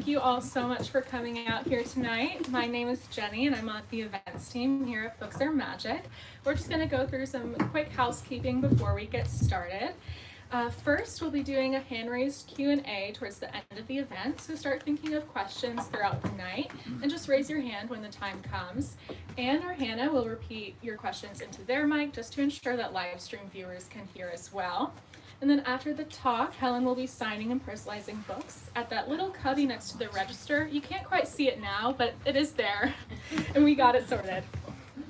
Thank you all so much for coming out here tonight. My name is Jenny and I'm on the events team here at Books Are Magic. We're just going to go through some quick housekeeping before we get started. First, we'll be doing a hand-raised Q&A towards the end of the event, so start thinking of questions throughout the night and just raise your hand when the time comes. Anne or Hannah will repeat your questions into their mic just to ensure that live stream viewers can hear as well. And then after the talk, Helen will be signing and personalizing books at that little cubby next to the register. You can't quite see it now, but it is there, and we got it sorted.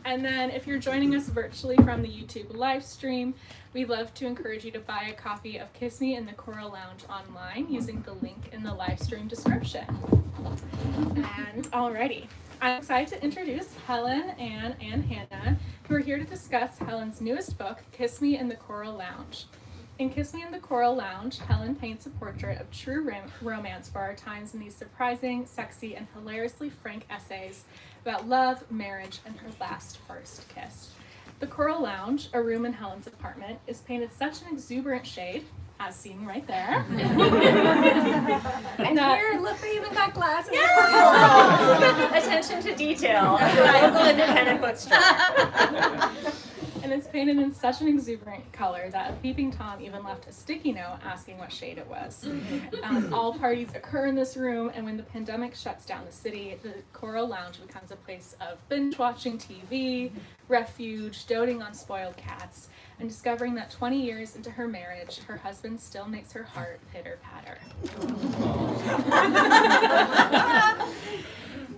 And then if you're joining us virtually from the YouTube live stream, we'd love to encourage you to buy a copy of Kiss Me in the Coral Lounge online using the link in the live stream description. And alrighty, I'm excited to introduce Helen, Anne, and Hannah, who are here to discuss Helen's newest book, Kiss Me in the Coral Lounge. In Kiss Me in the Coral Lounge, Helen paints a portrait of true romance for our times in these surprising, sexy, and hilariously frank essays about love, marriage, and her first kiss. The Coral Lounge, a room in Helen's apartment, is painted such an exuberant shade, as seen right there. And here, look, they even got glass in the attention to detail. Local independent bookstore. And it's painted in such an exuberant color that a peeping Tom even left a sticky note asking what shade it was. All parties occur in this room, and when the pandemic shuts down the city, the Coral Lounge becomes a place of binge-watching TV, refuge, doting on spoiled cats, and discovering that 20 years into her marriage, her husband still makes her heart pitter-patter.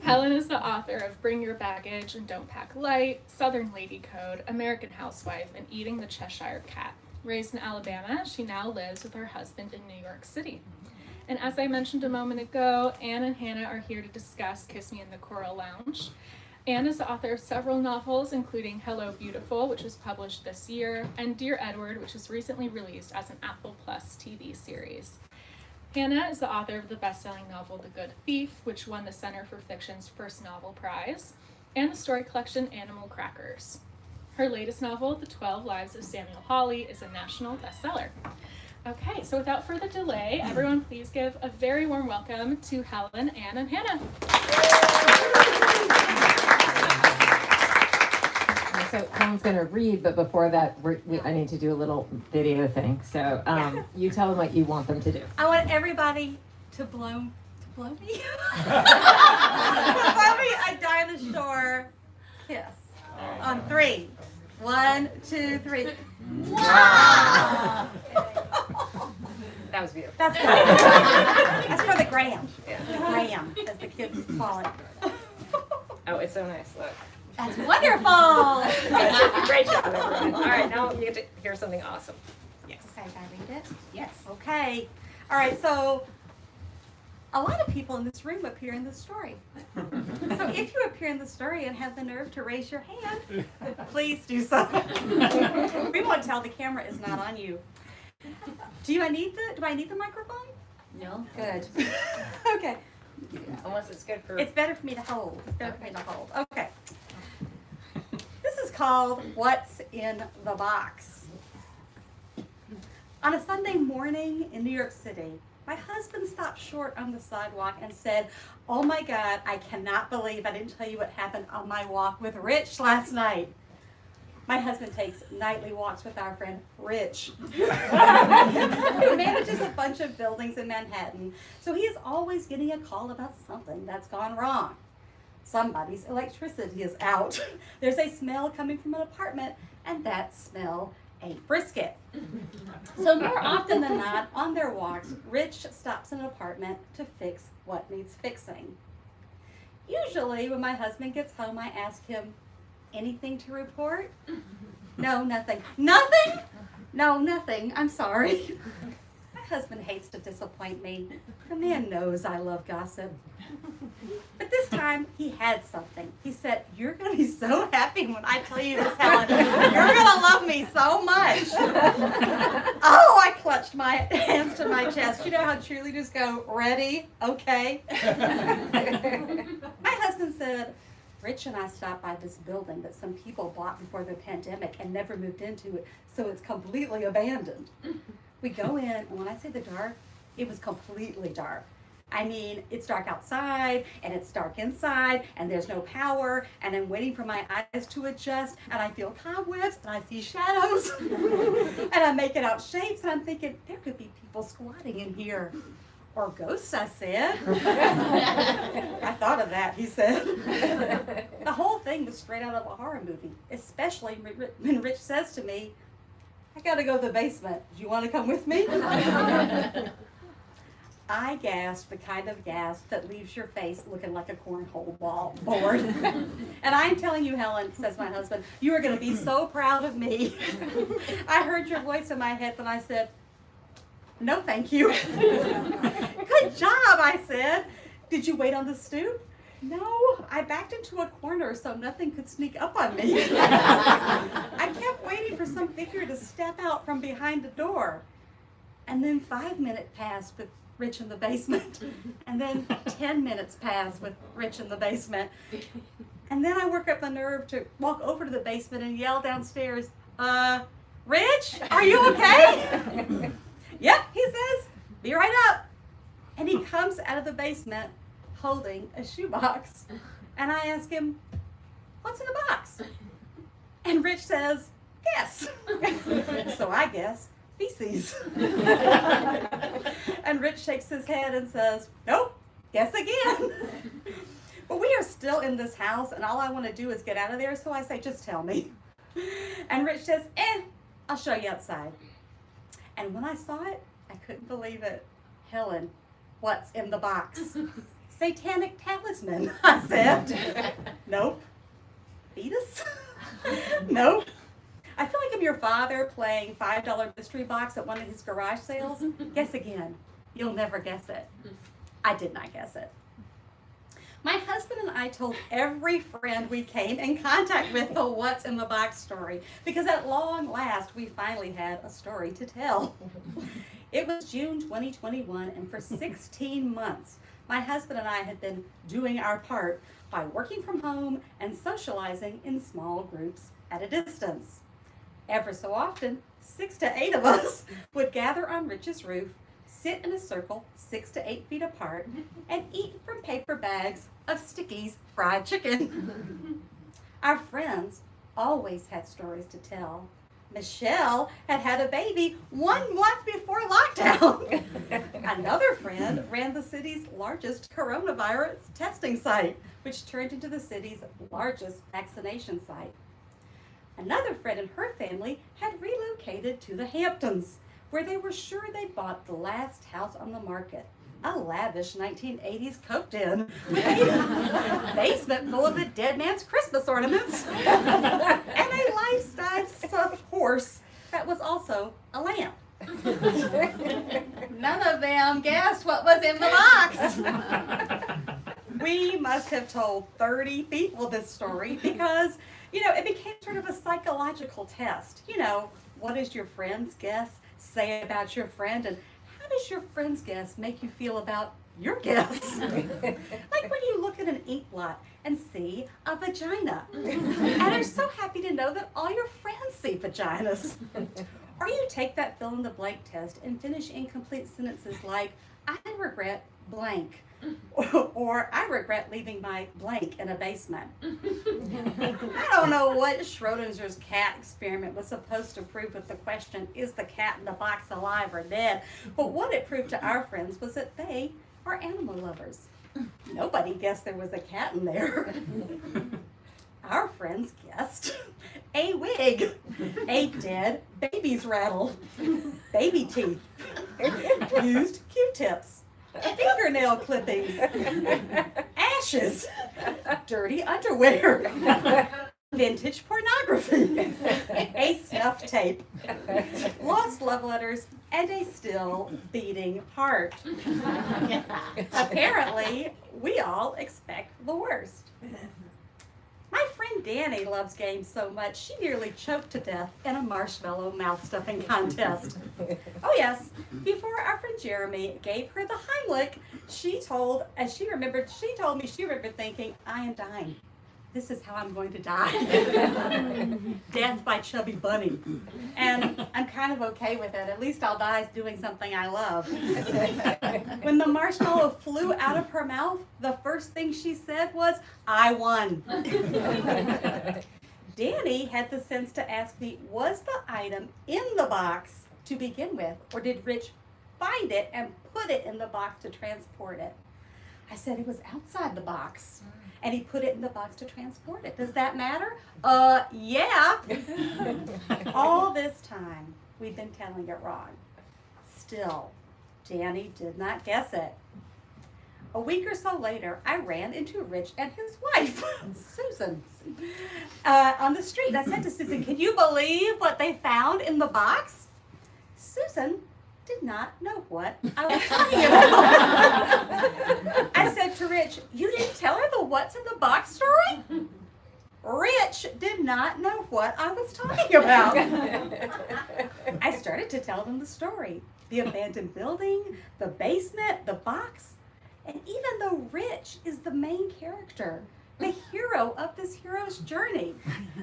Helen is the author of Bring Your Baggage and Don't Pack Light, Southern Lady Code, American Housewife, and Eating the Cheshire Cat. Raised in Alabama, she now lives with her husband in New York City. And as I mentioned a moment ago, Anne and Hannah are here to discuss Kiss Me in the Coral Lounge. Anne is the author of several novels, including Hello Beautiful, which was published this year, and Dear Edward, which was recently released as an Apple Plus TV series. Hannah is the author of the best-selling novel The Good Thief, which won the Center for Fiction's first novel prize, and the story collection Animal Crackers. Her latest novel, The 12 Lives of Samuel Hawley, is a national bestseller. Okay, so without further delay, everyone please give a very warm welcome to Helen, Anne, and Hannah. So Helen's going to read, but before that, I need to do a little video thing. So you tell them what you want them to do. I want everybody to blow me. Blow me a dinosaur kiss. On 3. 1, 2, 3. Wow! That was beautiful. That's good. That's for the gram. Yeah. The gram, as the kids call it. Oh, it's so nice. Look. That's wonderful. Great job, everyone. All right, now you get to hear something awesome. Yes. Okay, can I read it? Yes. Okay. All right, so a lot of people in this room appear in this story. So if you appear in the story and have the nerve to raise your hand, please do so. We won't tell the camera is not on you. Do I need the microphone? No. Good. Okay. Unless it's good for... It's better for me to hold. It's better for me to hold. Okay. This is called What's in the Box. On a Sunday morning in New York City, my husband stopped short on the sidewalk and said, "Oh my God, I cannot believe I didn't tell you what happened on my walk with Rich last night." My husband takes nightly walks with our friend Rich, who manages a bunch of buildings in Manhattan. So he is always getting a call about something that's gone wrong. Somebody's electricity is out. There's a smell coming from an apartment, and that smell ain't brisket. So more often than not, on their walks, Rich stops in an apartment to fix what needs fixing. Usually, when my husband gets home, I ask him, "Anything to report?" "No, nothing." "Nothing?" "No, nothing. I'm sorry." My husband hates to disappoint me. The man knows I love gossip. But this time, he had something. He said, "You're going to be so happy when I tell you this, Helen. You're going to love me so much." Oh, I clutched my hands to my chest. You know how cheerleaders go, "Ready? Okay." My husband said, "Rich and I stopped by this building that some people bought before the pandemic and never moved into it, so it's completely abandoned." We go in, and when I say the dark, it was completely dark. I mean, it's dark outside, and it's dark inside, and there's no power, and I'm waiting for my eyes to adjust, and I feel cobwebs, and I see shadows, and I'm making out shapes, and I'm thinking, there could be people squatting in here. Or ghosts, I said. I thought of that, he said. The whole thing was straight out of a horror movie, especially when Rich says to me, I gotta go to the basement. Do you want to come with me? I gasped the kind of gasp that leaves your face looking like a cornhole board. And I'm telling you, Helen, says my husband, you are going to be so proud of me. I heard your voice in my head when I said, no, thank you. Good job, I said. Did you wait on the stoop? No, I backed into a corner so nothing could sneak up on me. I kept waiting for some figure to step out from behind the door. And then 5 minutes passed with Rich in the basement. And then 10 minutes passed with Rich in the basement. And then I work up the nerve to walk over to the basement and yell downstairs, Rich, are you okay? Yep, he says, be right up. And he comes out of the basement holding a shoebox. And I ask him, what's in the box? And Rich says, guess. So I guess, feces. And Rich shakes his head and says, nope, guess again. But we are still in this house and all I want to do is get out of there. So I say, just tell me. And Rich says, I'll show you outside. And when I saw it, I couldn't believe it. Helen, what's in the box? Satanic talisman, I said. Nope. Fetus? Nope. I feel like I'm your father playing $5 mystery box at one of his garage sales. Guess again. You'll never guess it. I did not guess it. My husband and I told every friend we came in contact with the what's in the box story because at long last we finally had a story to tell. It was June 2021 and for 16 months my husband and I had been doing our part by working from home and socializing in small groups at a distance. Ever so often, 6 to 8 of us would gather on Rich's roof, sit in a circle 6 to 8 feet apart, and eat from paper bags of Sticky's fried chicken. Our friends always had stories to tell. Michelle had had a baby 1 month before lockdown. Another friend ran the city's largest coronavirus testing site, which turned into the city's largest vaccination site. Another friend and her family had relocated to the Hamptons, where they were sure they'd bought the last house on the market, a lavish 1980s coke-den with a basement full of the dead man's Christmas ornaments and a life-size stuffed horse that was also a lamp. None of them guessed what was in the box. We must have told 30 people this story because, it became sort of a psychological test. What does your friend's guess say about your friend, and how does your friend's guess make you feel about your guess? Like when you look at an ink blot and see a vagina, and are so happy to know that all your friends see vaginas. Or you take that fill in the blank test and finish incomplete sentences like, I regret blank. Or I regret leaving my blank in a basement. I don't know what Schrodinger's cat experiment was supposed to prove with the question, is the cat in the box alive or dead? But what it proved to our friends was that they are animal lovers. Nobody guessed there was a cat in there. Our friends guessed a wig, a dead baby's rattle, baby teeth, used Q-tips, fingernail clippings, ashes, dirty underwear, vintage pornography, a snuff tape, lost love letters, and a still beating heart. Apparently, we all expect the worst. My friend Danny loves games so much she nearly choked to death in a marshmallow mouth stuffing contest. Oh yes, before our friend Jeremy gave her the Heimlich, she told me she remembered thinking, I am dying. this is how I'm going to die. Death by Chubby Bunny. And I'm kind of okay with it. At least I'll die doing something I love. When the marshmallow flew out of her mouth, the first thing she said was, I won. Danny had the sense to ask me, was the item in the box to begin with, or did Rich find it and put it in the box to transport it? I said it was outside the box, and he put it in the box to transport it. Does that matter? Yeah. All this time, we've been telling it wrong. Still, Danny did not guess it. A week or so later, I ran into Rich and his wife, Susan, on the street. I said to Susan, can you believe what they found in the box? Susan did not know what I was talking about. I said to Rich, you didn't tell her the what's in the box story? Rich did not know what I was talking about. I started to tell them the story. The abandoned building, the basement, the box. And even though Rich is the main character, the hero of this hero's journey,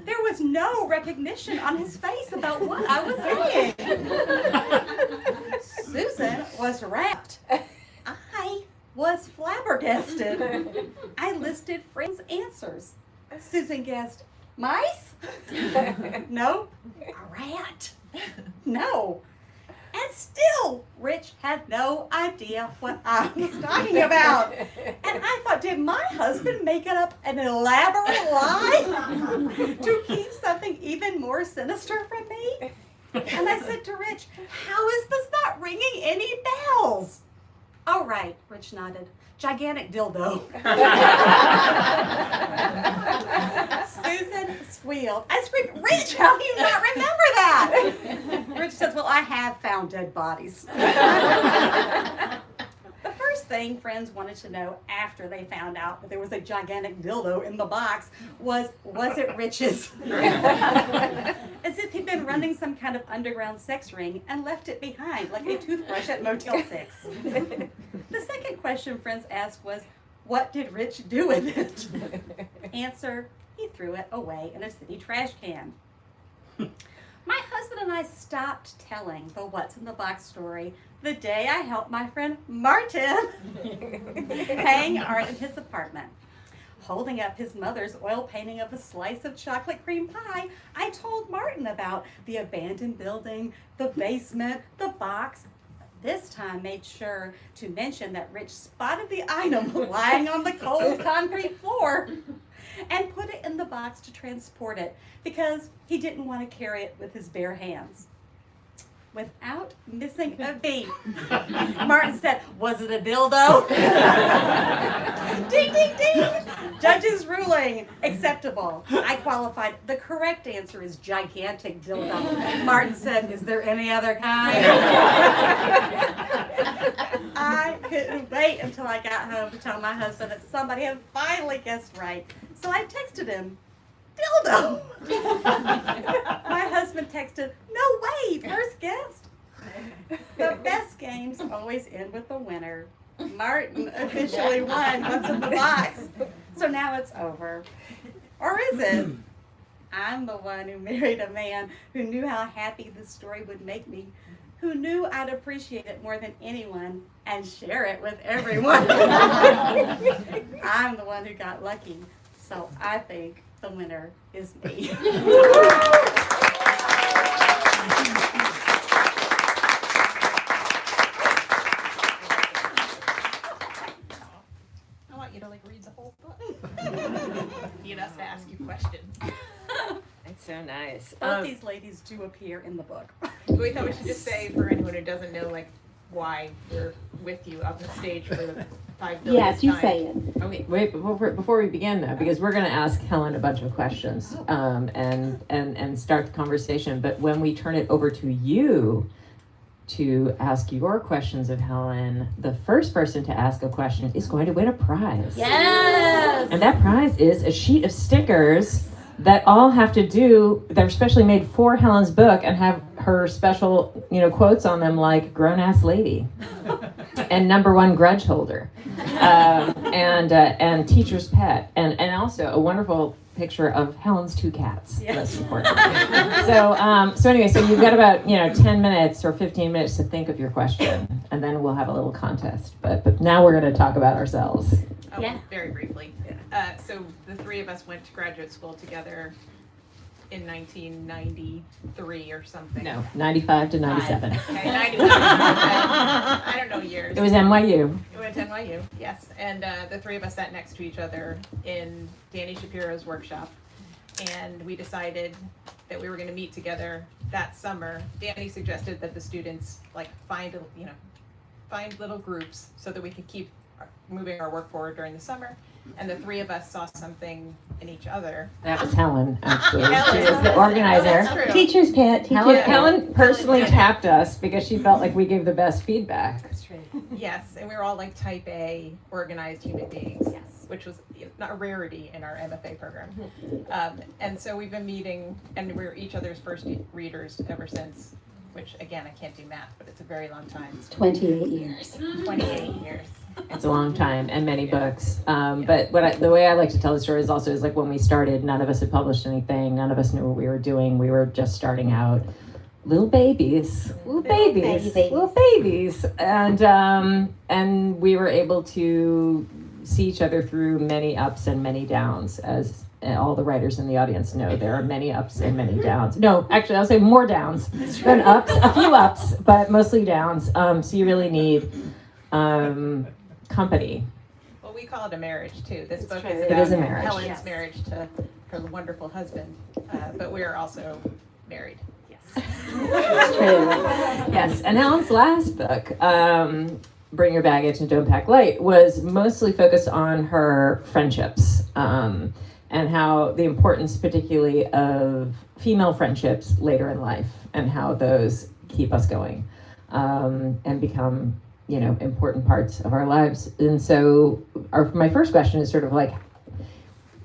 there was no recognition on his face about what I was saying. Susan was rapt. I was flabbergasted. I listed friends' answers. Susan guessed, mice? No. A rat? No. And still, Rich had no idea what I was talking about. And I thought, did my husband make up an elaborate lie to keep something even more sinister from me? And I said to Rich, how is this not ringing any bells? Oh, right, Rich nodded. Gigantic dildo. Susan squealed. I screamed, Rich, how do you not remember that? Rich says, well, I have found dead bodies. The first thing friends wanted to know after they found out that there was a gigantic dildo in the box was it Rich's? As if he'd been running some kind of underground sex ring and left it behind like a toothbrush at Motel 6. The second question friends asked was, what did Rich do with it? Answer, he threw it away in a city trash can. My husband and I stopped telling the what's in the box story the day I helped my friend Martin hang art in his apartment. Holding up his mother's oil painting of a slice of chocolate cream pie, I told Martin about the abandoned building, the basement, the box. This time made sure to mention that Rich spotted the item lying on the cold concrete floor and put it in the box to transport it because he didn't want to carry it with his bare hands. Without missing a beat, Martin said, was it a dildo? Ding, ding, ding! Judge's ruling, acceptable. I qualified. The correct answer is gigantic dildo. Martin said, is there any other kind? I couldn't wait until I got home to tell my husband that somebody had finally guessed right. So I texted him, dildo. My husband texted, no way, first guest. The best games always end with the winner. Martin officially won what's in the box. So now it's over. Or is it? I'm the one who married a man who knew how happy this story would make me, who knew I'd appreciate it more than anyone and share it with everyone. I'm the one who got lucky. So I think the winner is me. I want you to read the whole book. Need us to ask you questions. It's so nice. Both these ladies do appear in the book. We thought we should just say for anyone who doesn't know, why we're with you up the stage for the 5 billion Yes, you time. say it. Okay, wait, before we begin though, because we're gonna ask Helen a bunch of questions, and start the conversation, but when we turn it over to you to ask your questions of Helen, the first person to ask a question is going to win a prize. Yes! And that prize is a sheet of stickers that all have to do, they're specially made for Helen's book and have her special, quotes on them like grown-ass lady and number one grudge holder, and teacher's pet, and also a wonderful picture of Helen's 2 cats. Yes. That's important. So anyway, so you've got about 10 minutes or 15 minutes to think of your question, and then we'll have a little contest. But now we're going to talk about ourselves. Yeah. Very briefly. So the three of us went to graduate school together in 1993 or something. No, 95 to 97. Okay, 95. I don't know years. It was NYU. We went to NYU, yes. And the three of us sat next to each other in Danny Shapiro's workshop. And we decided that we were going to meet together that summer. Danny suggested that the students find little groups so that we could keep moving our work forward during the summer. And the three of us saw something in each other. That was Helen, actually. Helen. She was the organizer. That's true. Teacher's pet. Helen personally tapped us because she felt like we gave the best feedback. That's right. Yes, and we were all like type A organized human beings. Yes. Which was not a rarity in our MFA program. And so we've been meeting, and we're each other's first readers ever since, which again, I can't do math, but it's a very long time. 28 years. 28 years. It's a long time and many books. But the way I like to tell the story is also like when we started, none of us had published anything. None of us knew what we were doing. We were just starting out. Little babies. And we were able to see each other through many ups and many downs, as all the writers in the audience know. There are many ups and many downs. No, actually, I'll say more downs than ups. A few ups, but mostly downs. So you really need company. Well, we call it a marriage too. This book true. is It about is a marriage. Helen's Yes. marriage to her wonderful husband, but we are also married. That's true. Yes, and Helen's last book, Bring Your Baggage and Don't Pack Light, was mostly focused on her friendships and how the importance particularly of female friendships later in life and how those keep us going and become, important parts of our lives. And so my first question is sort of like,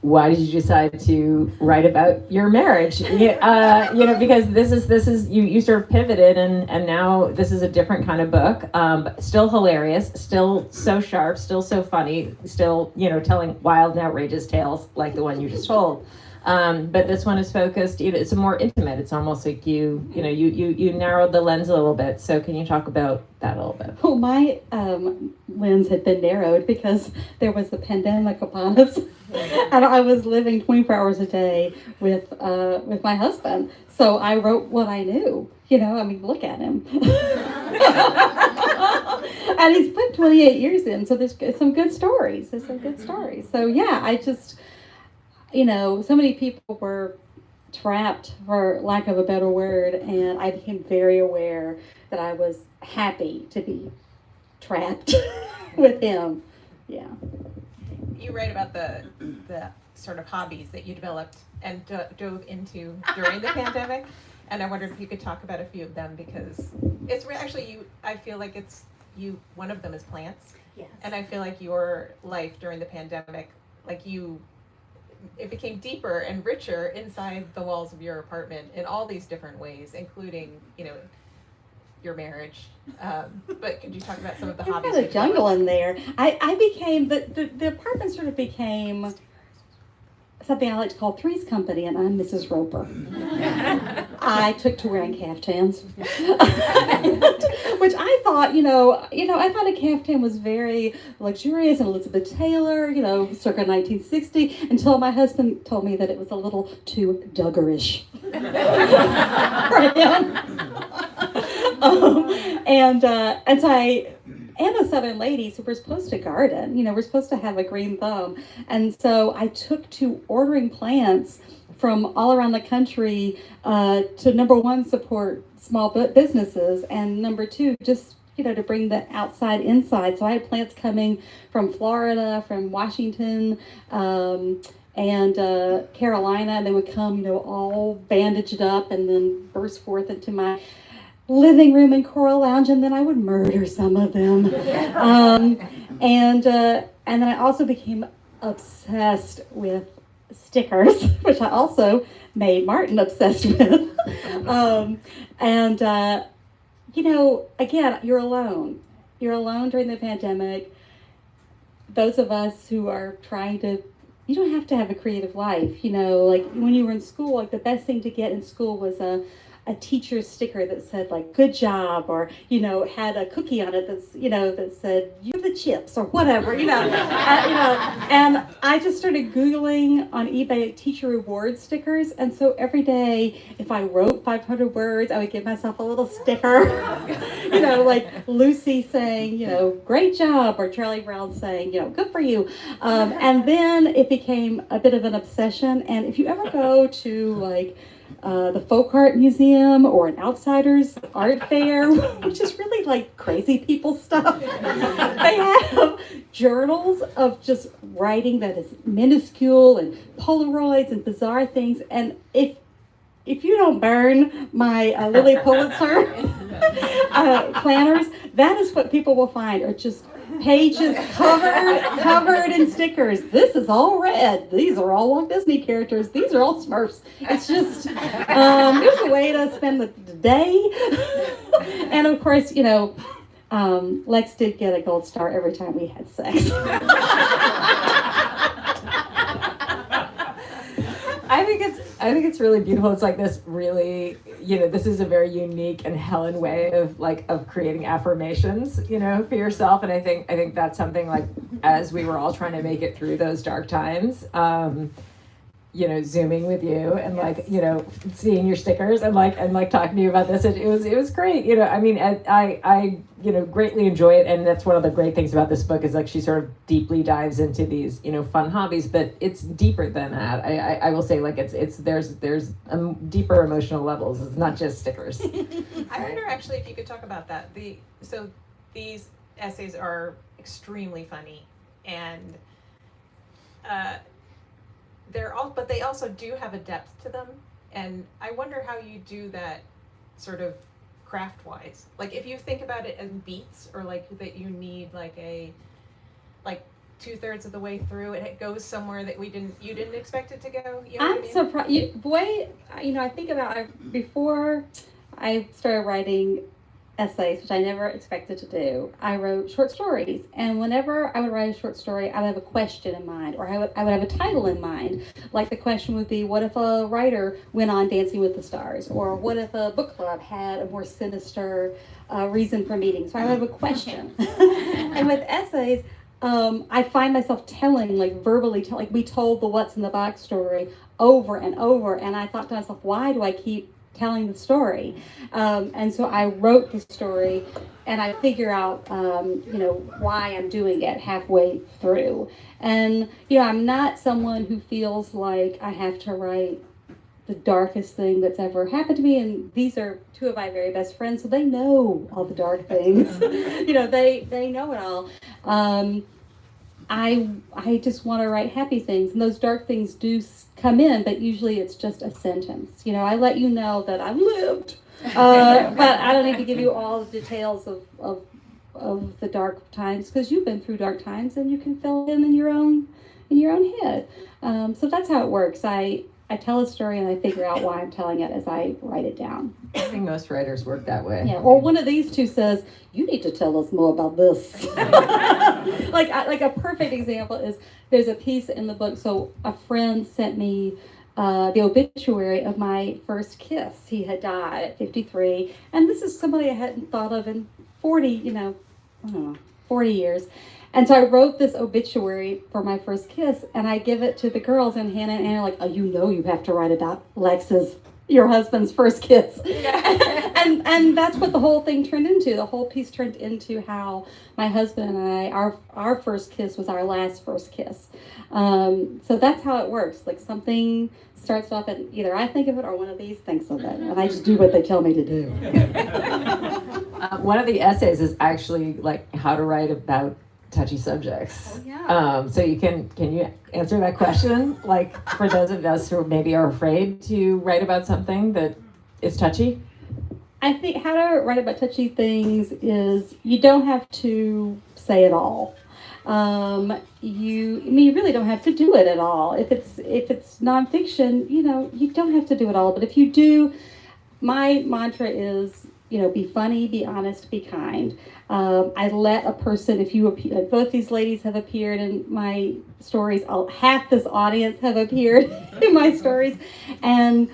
why did you decide to write about your marriage? Because this is you sort of pivoted and now this is a different kind of book, but still hilarious, still so sharp, still so funny, still, telling wild and outrageous tales like the one you just told. But this one is focused, it's more intimate. It's almost like you narrowed the lens a little bit. So can you talk about that a little bit? Well, my lens had been narrowed because there was a pandemic upon us, and I was living 24 hours a day with my husband. So I wrote what I knew. Look at him. And he's put 28 years in, so there's some good stories. So yeah, I just, so many people were trapped, for lack of a better word, and I became very aware that I was happy to be trapped with him. Yeah. You write about the sort of hobbies that you developed and dove into during the pandemic, and I wondered if you could talk about a few of them, because it's actually you. I feel like it's you. One of them is plants, Yes. and I feel like your life during the pandemic, it became deeper and richer inside the walls of your apartment in all these different ways, including your marriage. But could you talk about some of the There's hobbies? got a you jungle developed? in there. I became the apartment sort of became something I like to call Three's Company, and I'm Mrs. Roper. I took to wearing caftans, which I thought, I thought a caftan was very luxurious and Elizabeth Taylor, circa 1960, until my husband told me that it was a little too Duggarish for him. And so I am a Southern lady, so we're supposed to garden. We're supposed to have a green thumb. And so I took to ordering plants from all around the country to, number one, support small businesses, and number two, just to bring the outside inside. So I had plants coming from Florida, from Washington, and Carolina, and they would come, all bandaged up and then burst forth into my living room and coral lounge, and then I would murder some of them. And then I also became obsessed with stickers, which I also made Martin obsessed with. Again, you're alone. You're alone during the pandemic. Those of us who are trying to you don't have to have a creative life. You know, like when you were in school, like the best thing to get in school was a teacher's sticker that said like good job, or had a cookie on it that's that said you're the chips or whatever, and I just started Googling on eBay teacher reward stickers, and so every day if I wrote 500 words I would give myself a little sticker. Like Lucy saying great job, or Charlie Brown saying good for you, and then it became a bit of an obsession. And if you ever go to like the Folk Art Museum or an Outsiders art fair, which is really like crazy people stuff, they have journals of just writing that is minuscule and Polaroids and bizarre things. And if you don't burn my Lily Pulitzer planners, that is what people will find, are just pages covered in stickers. This is all red. These are all Walt Disney characters. These are all Smurfs. It's just there's a way to spend the day. And of course, Lex did get a gold star every time we had sex. I think it's really beautiful. It's like this really, this is a very unique and Helen way of creating affirmations, for yourself. And I think that's something like, as we were all trying to make it through those dark times, Zooming with you and seeing your stickers and talking to you about this, it was great. I greatly enjoy it, and that's one of the great things about this book is like she sort of deeply dives into these fun hobbies, but it's deeper than that. I will say there's deeper emotional levels. It's not just stickers. I wonder actually if you could talk about that. So these essays are extremely funny, and but they also do have a depth to them, and I wonder how you do that sort of craft-wise. Like if you think about it as beats, or like that you need like 2/3 of the way through it goes somewhere that you didn't expect it to go. I'm surprised. The way I think about it, before I started writing essays, which I never expected to do, I wrote short stories, and whenever I would write a short story, I would have a question in mind, or I would have a title in mind. Like the question would be, what if a writer went on Dancing with the Stars, or what if a book club had a more sinister reason for meeting? So I would have a question. And with essays, I find myself verbally telling, we told the what's in the box story over and over, and I thought to myself, why do I keep telling the story? And so I wrote the story, and I figure out why I'm doing it halfway through. And I'm not someone who feels like I have to write the darkest thing that's ever happened to me, and these are two of my very best friends, so they know all the dark things. They know it all. I just want to write happy things, and those dark things do come in, but usually it's just a sentence. I let you know that I've lived, but I don't need to give you all the details of the dark times, because you've been through dark times and you can fill in your own head. So that's how it works. I tell a story and I figure out why I'm telling it as I write it down. I think most writers work that way. Yeah. Or one of these two says, "You need to tell us more about this." like a perfect example is, there's a piece in the book. So a friend sent me the obituary of my first kiss. He had died at 53, and this is somebody I hadn't thought of in 40 years. And so I wrote this obituary for my first kiss, and I give it to the girls, and Hannah and Anna are like, "Oh, you have to write about your husband's first kiss." and that's what the whole thing turned into. The whole piece turned into how my husband and I, our first kiss was our last first kiss. So that's how it works. Like something starts off, and either I think of it or one of these thinks of it, and I just do what they tell me to do. One of the essays is actually like how to write about touchy subjects. Oh, yeah. So can you answer that question? Like for those of us who maybe are afraid to write about something that is touchy? I think how to write about touchy things is you don't have to say it all. You really don't have to do it at all. If it's nonfiction, you don't have to do it all. But if you do, my mantra is be funny, be honest, be kind. I let a person, if you appear, both these ladies have appeared in my stories. Half this audience have appeared in my stories, and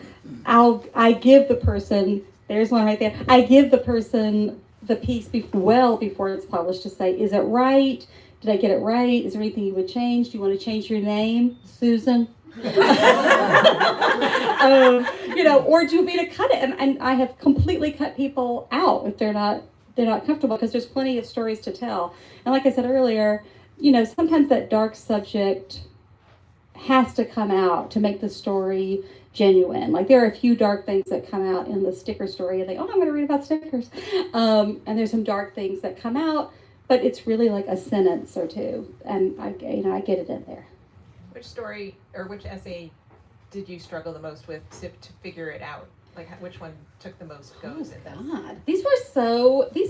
I give the person. There's one right there. I give the person the piece well before it's published to say, is it right? Did I get it right? Is there anything you would change? Do you want to change your name, Susan? Or do you want me to cut it? And I have completely cut people out if they're not comfortable, because there's plenty of stories to tell. And like I said earlier, sometimes that dark subject has to come out to make the story genuine. Like there are a few dark things that come out in the sticker story, and I'm going to read about stickers. And there's some dark things that come out, but it's really like a sentence or two, and I get it in there. Which story or which essay did you struggle the most with to figure it out? Like which one took the most goes in them? God, these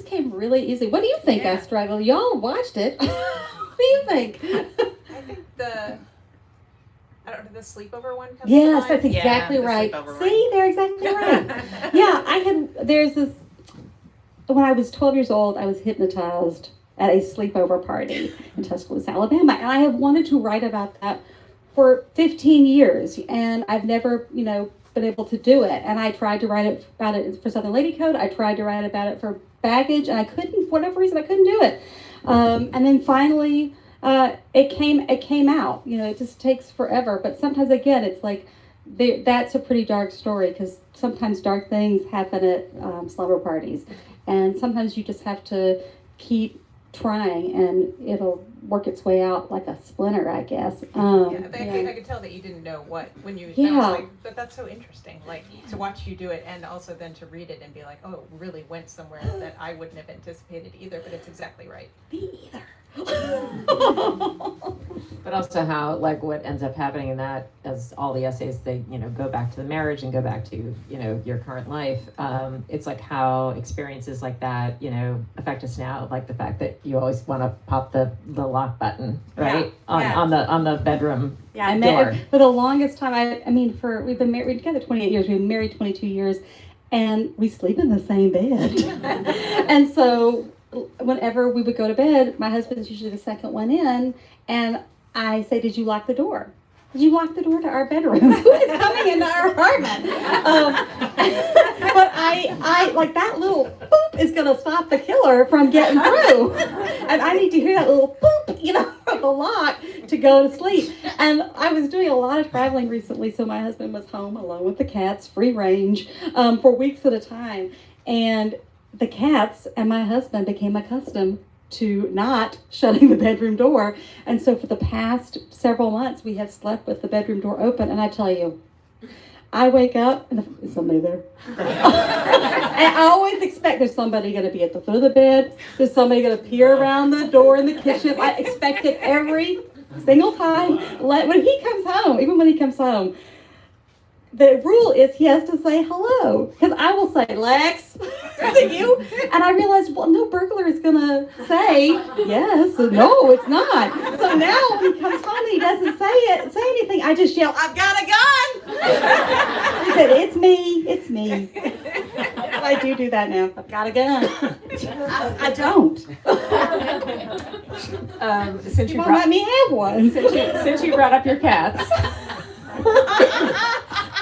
came really easy. What do you think? I struggled. Y'all watched it. What do you think? I think the sleepover one comes Yes, to that's mind. exactly right. See, they're exactly right. There's this, when I was 12 years old, I was hypnotized at a sleepover party in Tuscaloosa, Alabama. And I have wanted to write about that for 15 years. And I've never, been able to do it. And I tried to write about it for Southern Lady Code. I tried to write about it for Baggage, and I couldn't, for whatever reason, I couldn't do it. And then finally, it came out. It just takes forever. But sometimes, again, it's like, that's a pretty dark story, because sometimes dark things happen at slumber parties. And sometimes you just have to keep trying, and it'll work its way out like a splinter, I guess. I could tell that you didn't know when you. I was like, but that's so interesting. Like to watch you do it, and also then to read it and be like, oh, it really went somewhere that I wouldn't have anticipated either. But it's exactly right. Me either. But also how, like, what ends up happening in that, as all the essays, they, go back to the marriage and go back to, your current life. It's like how experiences like that, affect us now. Like the fact that you always want to pop the lock button, right? On the bedroom door. For the longest time, we've been married together 28 years. We've been married 22 years, and we sleep in the same bed. And so whenever we would go to bed, my husband's usually the second one in, and I say, did you lock the door? Did you lock the door to our bedroom? Who is coming into our apartment? But I like that little boop is going to stop the killer from getting through. And I need to hear that little boop, of the lock to go to sleep. And I was doing a lot of traveling recently, so my husband was home alone with the cats, free range, for weeks at a time. And the cats and my husband became accustomed to not shutting the bedroom door. And so for the past several months, we have slept with the bedroom door open. And I tell you, I wake up and is somebody there? And I always expect there's somebody going to be at the foot of the bed. There's somebody going to peer around the door in the kitchen. I expect it every single time. When he comes home, even when he comes home, the rule is he has to say hello, because I will say, Lex, is it you? And I realized, well, no burglar is going to say, yes, no, it's not. So now when he comes home and he doesn't say anything, I just yell, I've got a gun. He said, it's me. I do that now. I've got a gun. I don't. Since you won't let me have one. Since you brought up your cats.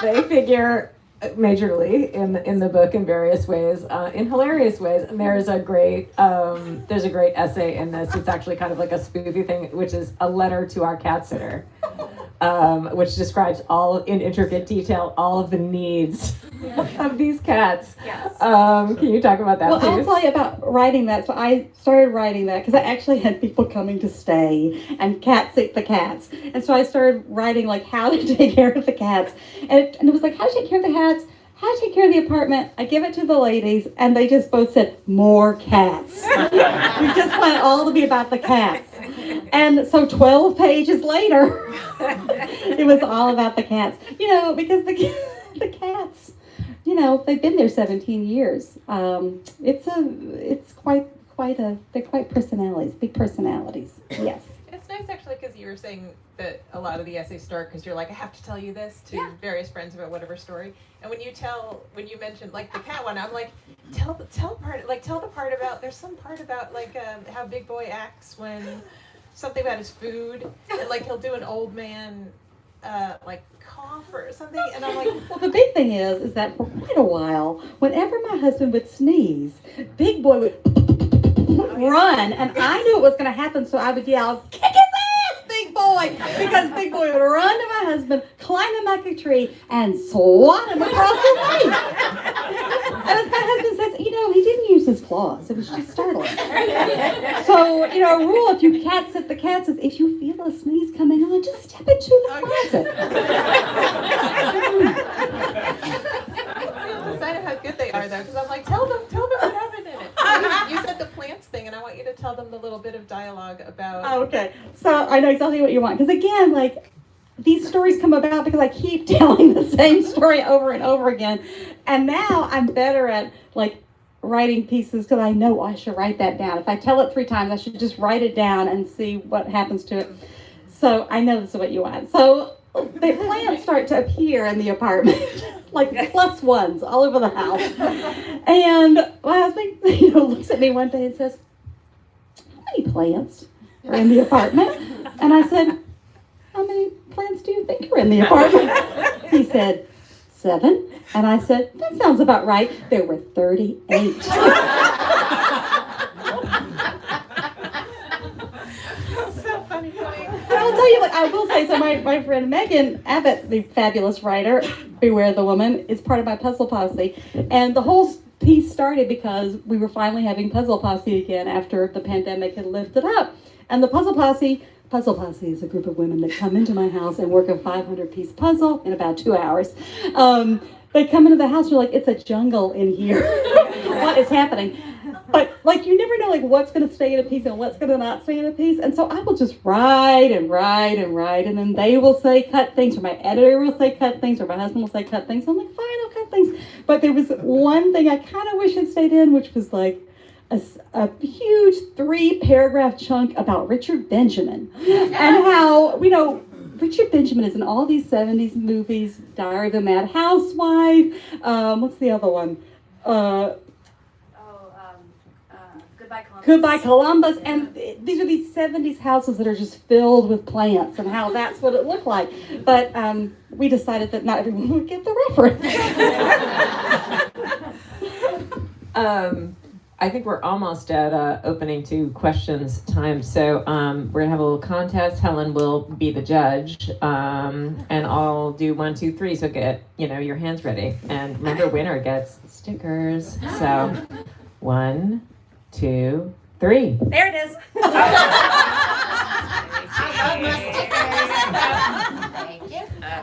They figure majorly in the book in various ways, in hilarious ways. And there's a great essay in this. It's actually kind of like a spoofy thing, which is a letter to our cat sitter, which describes in intricate detail all of the needs of these cats. Yes. Can you talk about that, please? I'll tell you about writing that. So I started writing that because I actually had people coming to stay and cat sit the cats. And so I started writing like how to take care of the cats. And it was like, how to take care of the cats, how to take care of the apartment. I give it to the ladies, and they just both said, more cats. We just want it all to be about the cats. And so 12 pages later, it was all about the cats. Because the cats, they've been there 17 years. They're quite personalities, big personalities. Yes. It's nice nice actually, because you were saying that a lot of the essays start because you're like, I have to tell you this to various friends about whatever story. And when you mentioned like the cat one, I'm like, tell the part about, there's some part about like how Big Boy acts when something about his food, and like he'll do an old man like cough or something, and I'm like, Well, the big thing is that for quite a while, whenever my husband would sneeze, Big Boy would run, and I knew it was going to happen, so I would yell, "Kick his ass, Big Boy!" Because Big Boy would run to my husband, climb the back of the tree, and swat him across the face. And as my husband says, he didn't use his claws. It was just startling. So, a rule if you cat sit the cats is if you feel a sneeze coming on, just step into the closet. it's a sign of how good they are though, because I'm like, tell them what happened in it. You said the plants thing, and I want you to tell them the little bit of dialogue about. Okay, so I know exactly what you want. Because again, like, these stories come about because I keep telling the same story over and over again. And now I'm better at, like, writing pieces because I know I should write that down. If I tell it 3 times, I should just write it down and see what happens to it. So I know this is what you want. So the plants start to appear in the apartment, like +1s all over the house. And my husband, looks at me one day and says, "How many plants are in the apartment?" And I said, "How many plants do you think are in the apartment?" He said, 7. And I said, "That sounds about right." There were 38. So funny. But I'll tell you, I will say, so my friend Megan Abbott, the fabulous writer, Beware the Woman, is part of my puzzle posse. And the whole piece started because we were finally having puzzle posse again after the pandemic had lifted up. And the puzzle posse is a group of women that come into my house and work a 500-piece puzzle in about 2 hours. They come into the house, you're like, it's a jungle in here. What is happening? But, like, you never know, like, what's going to stay in a piece and what's going to not stay in a piece. And so I will just write and write and write, and then they will say cut things, or my editor will say cut things, or my husband will say cut things. I'm like, fine, I'll cut things. But there was one thing I kind of wish had stayed in, which was, like, a huge 3-paragraph chunk about Richard Benjamin and how, Richard Benjamin is in all these 70s movies, Diary of a Mad Housewife, what's the other one? Goodbye Columbus. Goodbye Columbus, and these are these 70s houses that are just filled with plants and how that's what it looked like. But we decided that not everyone would get the reference. I think we're almost at opening to questions time. So we're gonna have a little contest. Helen will be the judge, and I'll do 1, 2, 3. So get your hands ready. And remember, winner gets stickers. So 1, 2, 3. There it is. Thank you.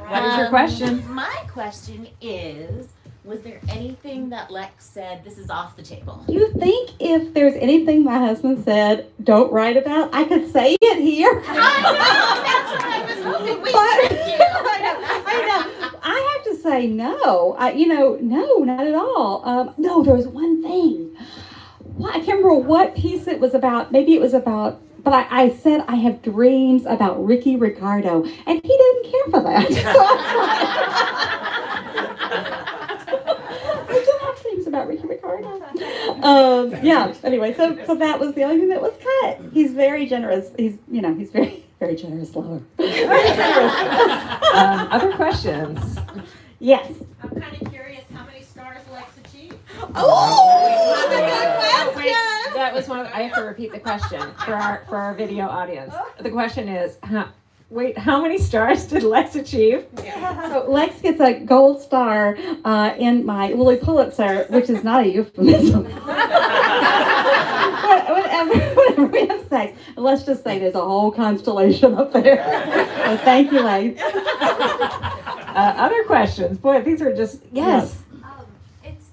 What is your question? My question is, was there anything that Lex said, this is off the table? You think if there's anything my husband said, don't write about, I could say it here? I know, that's what I was hoping we took you. I know. I have to say no. No, not at all. No, there was one thing. Well, I can't remember what piece it was about. Maybe it was about, but I said I have dreams about Ricky Ricardo, and he didn't care for that. So I do have dreams about Ricky Ricardo. Anyway, so that was the only thing that was cut. He's very generous. He's very, very generous lover. Very generous. Other questions? Yes. I'm kind of curious how many stars Lex achieved. Oh, that's a good question. That was one. I have to repeat the question for our video audience. The question is, how many stars did Lex achieve? So Lex gets a gold star in my Lily Pulitzer, which is not a euphemism. Whenever we have sex, let's just say there's a whole constellation up there. So thank you, Lex. Other questions? Boy, these are just yes.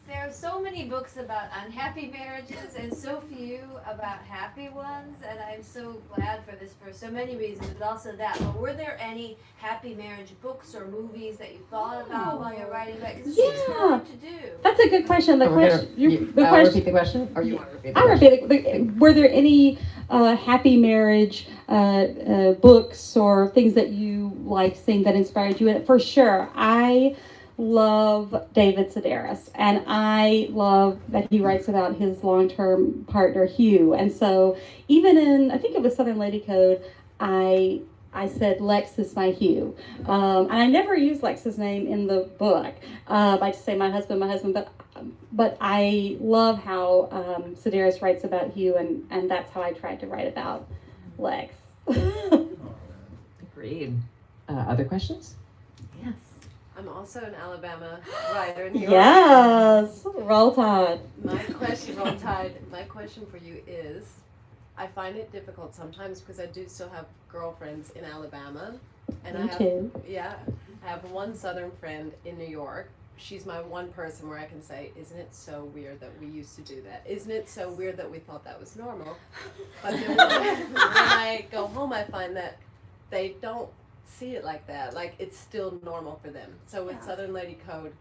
There are so many books about unhappy marriages and so few about happy ones, and I'm so glad for this for so many reasons, but also that. But were there any happy marriage books or movies that you thought about while you're writing that? Because it's hard to do. That's a good question. The Oh, we're question, gonna, repeat the question, or you want to repeat the I'll question? repeat it. Were there any happy marriage books or things that you like seeing that inspired you? And for sure, I love David Sedaris, and I love that he writes about his long-term partner Hugh. And so, even in, I think it was Southern Lady Code, I said Lex is my Hugh, and I never used Lex's name in the book. I just say my husband, but I love how Sedaris writes about Hugh, and that's how I tried to write about Lex. Agreed. Other questions? Yes. I'm also an Alabama writer in New York. Yes, Roll Tide. My question, Roll Tide, my question for you is, I find it difficult sometimes because I do still have girlfriends in Alabama. And Me too. Yeah, I have one Southern friend in New York. She's my one person where I can say, isn't it so weird that we used to do that? Isn't it so weird that we thought that was normal? But then when I go home, I find that they don't see it like that. Like, it's still normal for them. So with Southern Lady Code,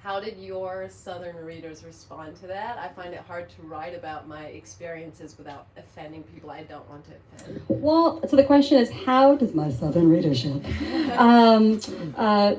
how did your Southern readers respond to that? I find it hard to write about my experiences without offending people I don't want to offend. Well, so the question is, how does my Southern readership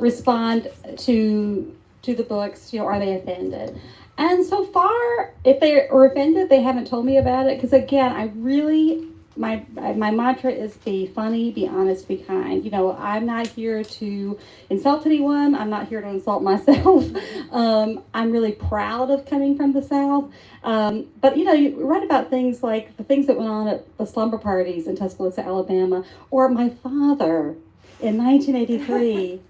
respond to the books? You know, are they offended? And so far, if they are offended, they haven't told me about it. Because again, I really, my mantra is be funny, be honest, be kind. You know, I'm not here to insult anyone. I'm not here to insult myself. I'm really proud of coming from the South. But you know, you write about things like the things that went on at the slumber parties in Tuscaloosa, Alabama, or my father in 1983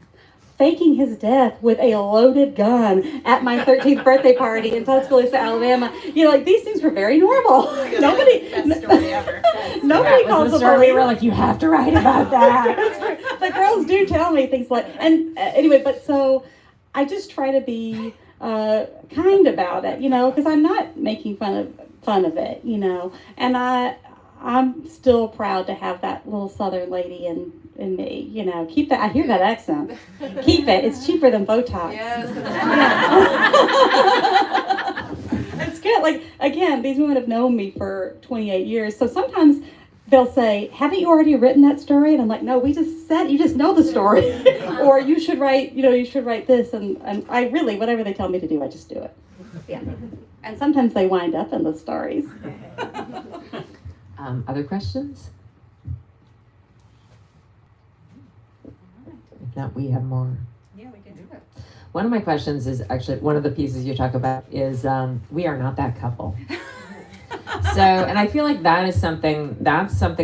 faking his death with a loaded gun at my 13th birthday party in Tuscaloosa, Alabama. You know, like these things were very normal. Nobody, Best story ever. nobody calls the the story. police. We were like, you have to write about that. That's true. The girls do tell me things like, and anyway, but so I just try to be kind about it, you know, because I'm not making fun of it, you know, and I'm still proud to have that little Southern lady in me, you know. Keep that. I hear that accent. Keep it. It's cheaper than Botox. Yes. It's good. Like, again, these women have known me for 28 years. So sometimes they'll say, haven't you already written that story? And I'm like, no, we just said, you just know the story. Or you should write this. And I really, whatever they tell me to do, I just do it. Yeah. And sometimes they wind up in the stories. Other questions? If not, we have more. Yeah, we can do it. One of my questions is actually, one of the pieces you talk about is we are not that couple. So, and I feel like that's something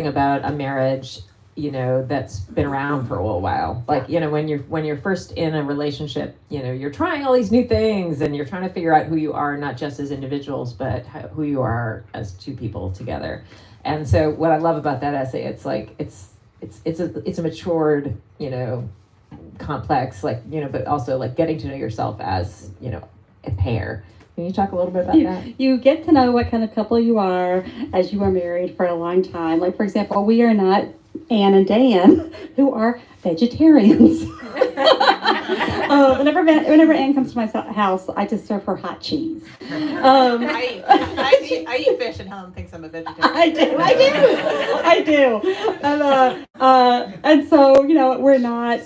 about a marriage, you know, that's been around for a little while. Like, you know, when you're first in a relationship, you know, you're trying all these new things and you're trying to figure out who you are, not just as individuals, but who you are as two people together. And so what I love about that essay, it's like, it's a matured, you know, complex, like, you know, but also like getting to know yourself as, you know, a pair. Can you talk a little bit about that? You get to know what kind of couple you are as you are married for a long time. Like, for example, we are not Ann and Dan, who are vegetarians. Whenever Ann comes to my house, I just serve her hot cheese. I eat fish, and Helen thinks I'm a vegetarian. I do. And so, you know, we're not,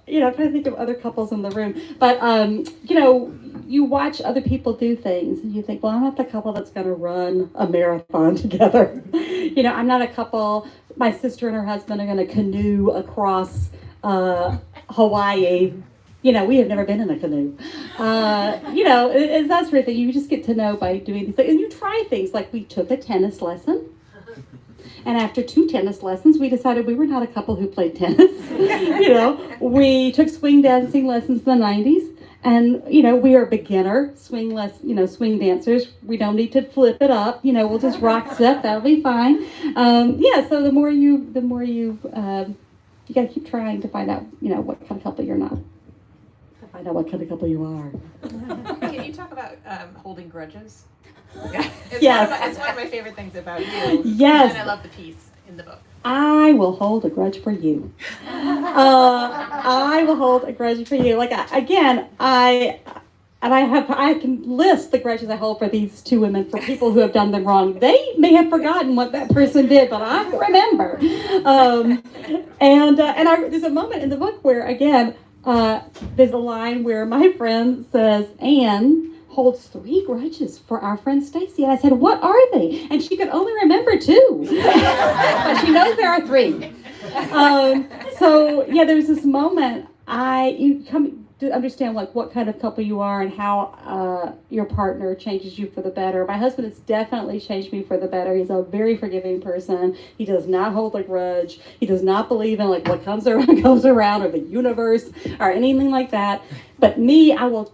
you know, I'm trying to think of other couples in the room, but, you know, you watch other people do things and you think, well, I'm not the couple that's going to run a marathon together. You know, I'm not a couple, my sister and her husband are going to canoe across Hawaii. You know, we have never been in a canoe. You know, it's that sort of thing. You just get to know by doing these things. And you try things, like we took a tennis lesson. And after 2 tennis lessons, we decided we were not a couple who played tennis. You know, we took swing dancing lessons in the 90s. And, you know, we are beginner swing dancers. We don't need to flip it up. You know, we'll just rock step. That'll be fine. Yeah, so the more you you got to keep trying to find out, you know, what kind of couple you're not. To find out what kind of couple you are. Can you talk about holding grudges? Yes. It's one of my favorite things about you. Yes. And I love the piece in the book. I will hold a grudge for you. I will hold a grudge for you. Like, again, I I can list the grudges I hold for these two women for people who have done them wrong. They may have forgotten what that person did, but I remember. There's a moment in the book where, again, there's a line where my friend says, Anne holds 3 grudges for our friend Stacy. And I said, what are they? And she could only remember 2. But she knows there are 3. There's this moment, you come to understand like what kind of couple you are and how your partner changes you for the better. My husband has definitely changed me for the better. He's a very forgiving person. He does not hold a grudge. He does not believe in like what comes around goes around, or the universe or anything like that. But me, I will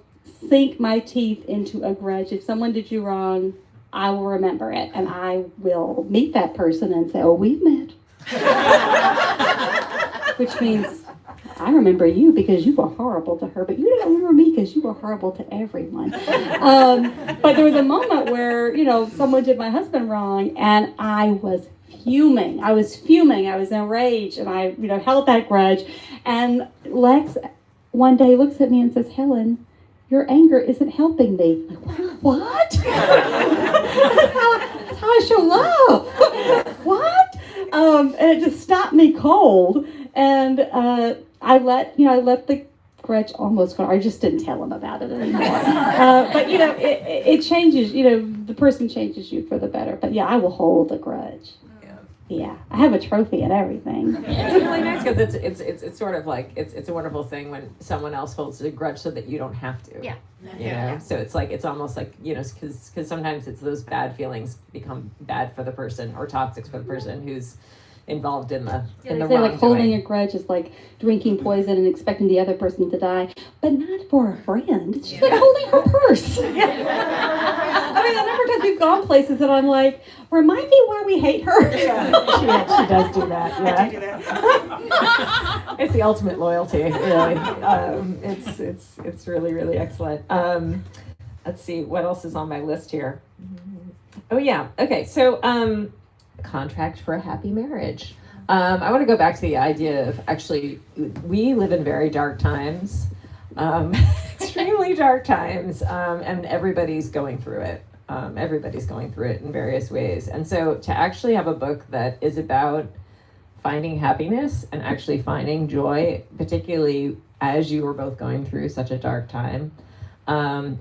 sink my teeth into a grudge. If someone did you wrong, I will remember it, and I will meet that person and say, oh, we've met. Which means I remember you because you were horrible to her, but you didn't remember me because you were horrible to everyone. But there was a moment where, someone did my husband wrong, and I was fuming. I was enraged, and I, held that grudge. And Lex one day looks at me and says, Helen, your anger isn't helping me. I'm like, what? That's how I show love. What? And it just stopped me cold. And I let the grudge almost go. I just didn't tell him about it anymore. But it changes. The person changes you for the better. But yeah, I will hold a grudge. Yeah, I have a trophy and everything. It's really nice because it's sort of like it's a wonderful thing when someone else holds a grudge so that you don't have to. Yeah. So it's like it's almost like because sometimes it's those bad feelings become bad for the person or toxic for the person who's involved in the wrongdoing. Like holding a grudge is like drinking poison and expecting the other person to die, but not for a friend. It's just like holding her purse. I mean, the number of times we've gone places and I'm like, remind me why we hate her. Yeah, she does do that. Yeah. I do that. It's the ultimate loyalty, really. It's really, really excellent. Let's see, what else is on my list here? Oh yeah, okay, so contract for a happy marriage. I want to go back to the idea of actually, we live in very dark times, extremely dark times, and everybody's going through it. Everybody's going through it in various ways. And so to actually have a book that is about finding happiness and actually finding joy, particularly as you were both going through such a dark time. And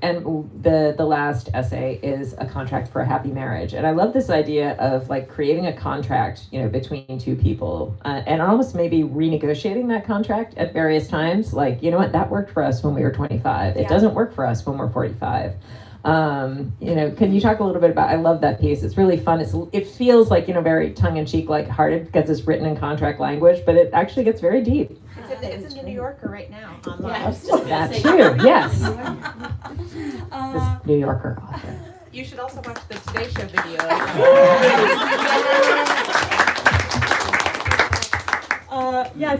the last essay is a contract for a happy marriage. And I love this idea of like creating a contract, between two people, and almost maybe renegotiating that contract at various times. Like, that worked for us when we were 25. It doesn't work for us when we're 45. Can you talk a little bit about, I love that piece. It's really fun. It feels like, very tongue-in-cheek, light-hearted because it's written in contract language, but it actually gets very deep. It's in the New Yorker right now online. Yeah, I was just gonna That say too, yes. This New Yorker author. You should also watch the Today Show video.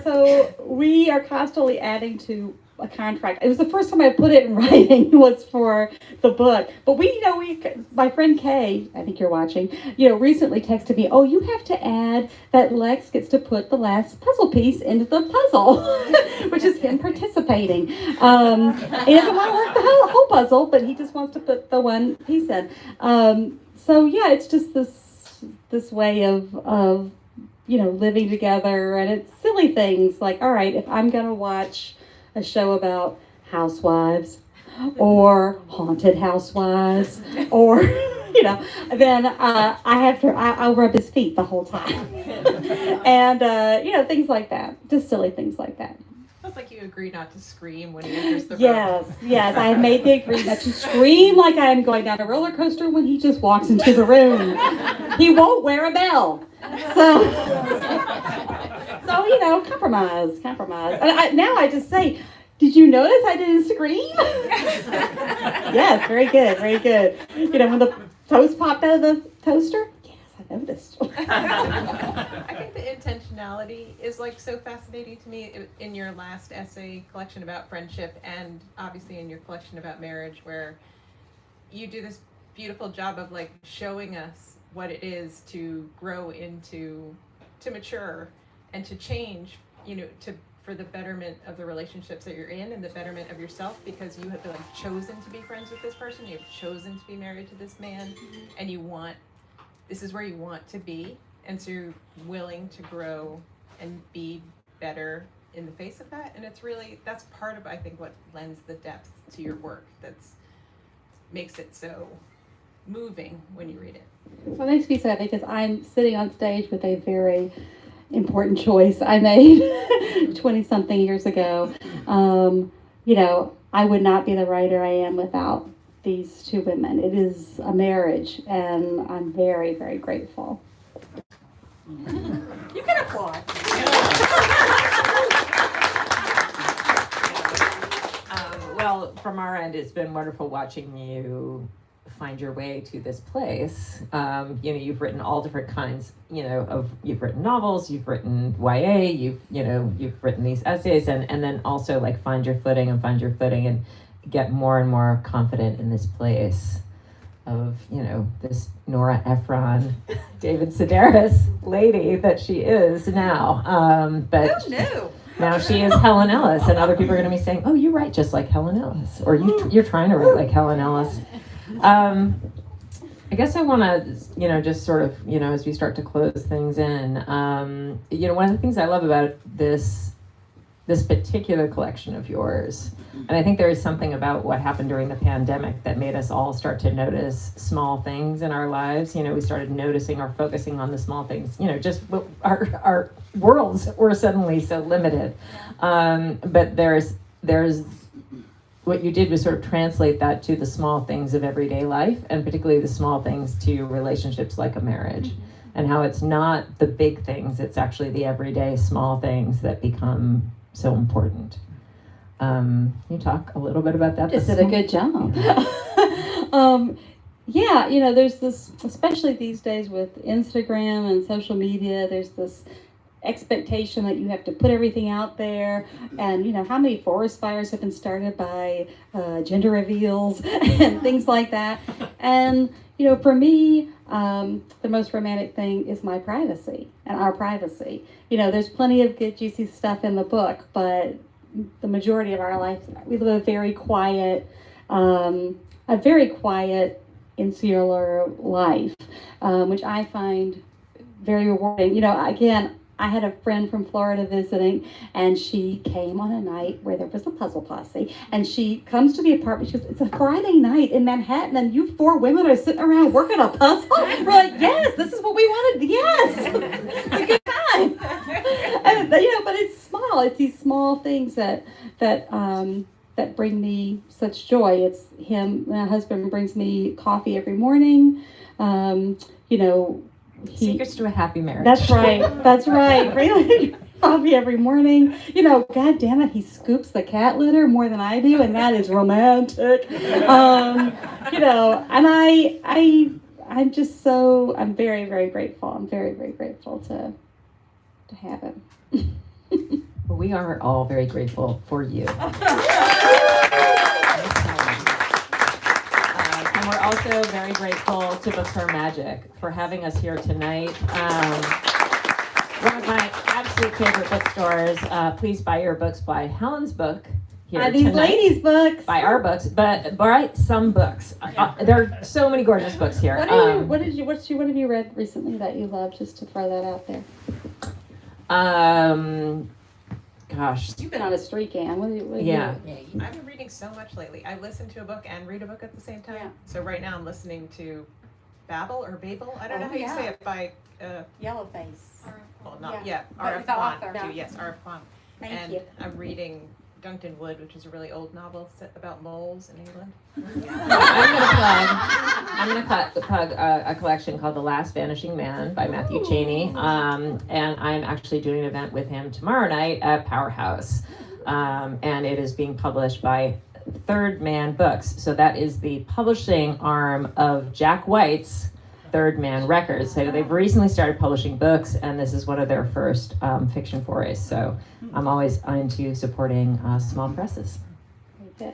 So we are constantly adding to a contract. It was the first time I put it in writing was for the book. But my friend Kay, I think you're watching, recently texted me, oh, you have to add that Lex gets to put the last puzzle piece into the puzzle, which is him participating. He doesn't want to work the whole puzzle, but he just wants to put the one piece in. It's just this way of living together, and it's silly things like, all right, if I'm going to watch a show about housewives or haunted housewives or, then I'll rub his feet the whole time. And, things like that. Just silly things like that. Sounds like you agree not to scream when he enters the room. Yes, I have made the agreement not to scream like I'm going down a roller coaster when he just walks into the room. He won't wear a bell. So compromise. And now I just say, did you notice I didn't scream? Yes, very good. When the toast popped out of the toaster? Yes, I noticed. I think the intentionality is so fascinating to me in your last essay collection about friendship and obviously in your collection about marriage, where you do this beautiful job of showing us what it is to grow into, to mature and to change, to for the betterment of the relationships that you're in and the betterment of yourself, because you have like chosen to be friends with this person, you've chosen to be married to this man, and this is where you want to be, and so you're willing to grow and be better in the face of that. And that's part of, I think, what lends the depth to your work, makes it so moving when you read it. Well, it makes me sad because I'm sitting on stage with a very important choice I made 20-something years ago. I would not be the writer I am without these two women. It is a marriage, and I'm very, very grateful. You can applaud. Well, from our end, it's been wonderful watching you find your way to this place. You've written all different kinds, you've written novels, you've written YA, you've written these essays, and then also like find your footing and get more and more confident in this place of, this Nora Ephron, David Sedaris lady that she is now. But Who knew? now she is Helen Ellis, and other people are going to be saying, "Oh, you write just like Helen Ellis," or you're trying to write like Helen Ellis. I guess I want to, just sort of, as we start to close things in, one of the things I love about this particular collection of yours, and I think there is something about what happened during the pandemic that made us all start to notice small things in our lives. We started noticing or focusing on the small things, just our worlds were suddenly so limited. But there's what you did was sort of translate that to the small things of everyday life, and particularly the small things to relationships like a marriage, and how it's not the big things, it's actually the everyday small things that become so important. Can you talk a little bit about that? Just did a good job. There's this, especially these days with Instagram and social media, there's this expectation that you have to put everything out there, and how many forest fires have been started by gender reveals and things like that. And for me, the most romantic thing is my privacy and our privacy. There's plenty of good juicy stuff in the book, but the majority of our life we live a very quiet insular life, which I find very rewarding. Again, I had a friend from Florida visiting, and she came on a night where there was a puzzle posse, and she comes to the apartment. She goes, "It's a Friday night in Manhattan, and you 4 women are sitting around working a puzzle?" We're like, "Yes, this is what we wanted. Yes, it's a good time." And but it's small. It's these small things that bring me such joy. It's him. My husband brings me coffee every morning. Secrets to a happy marriage. That's right. Really, coffee every morning. God damn it, he scoops the cat litter more than I do, and that is romantic. And I'm very, very grateful. I'm very, very grateful to have him. Well, we are all very grateful for you. And we're also very grateful to Bookstore Magic for having us here tonight. One of my absolute favorite bookstores. Please buy your books. Buy Helen's book here Buy these tonight. ladies' books. Buy our books, but buy some books. There are so many gorgeous books here. What have you read recently that you love? Just to throw that out there. Gosh. You've been on a streak, Anne. What Yeah. I've been reading so much lately. I listen to a book and read a book at the same time. Yeah. So right now I'm listening to Babel. I don't know how you yeah. say it, by Yellowface. well, not Yeah. yet. But R.F. the Kuang, author. too. Yes, R.F. Kuang. Thank And you. I'm reading Duncton Wood, which is a really old novel set about moles in England. I'm gonna plug a collection called The Last Vanishing Man by Matthew Cheney, and I'm actually doing an event with him tomorrow night at Powerhouse, and it is being published by Third Man Books. So that is the publishing arm of Jack White's Third Man Records. So they've recently started publishing books, and this is one of their first fiction forays. So I'm always into supporting small presses.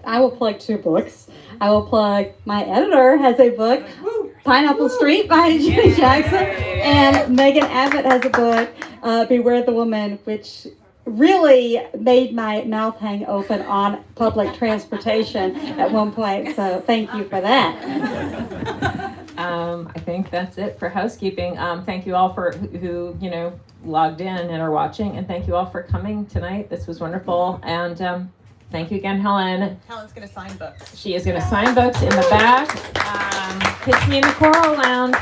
I will plug 2 books. I will plug my editor has a book, Pineapple Street by Jenny Jackson, and Megan Abbott has a book, Beware the Woman, which really made my mouth hang open on public transportation at one point. So thank you for that. I think that's it for housekeeping. Thank you all for who logged in and are watching, and thank you all for coming tonight. This was wonderful, and thank you again, Helen. Helen's gonna sign books. She is going to sign books in the back. Kiss me in the Coral Lounge.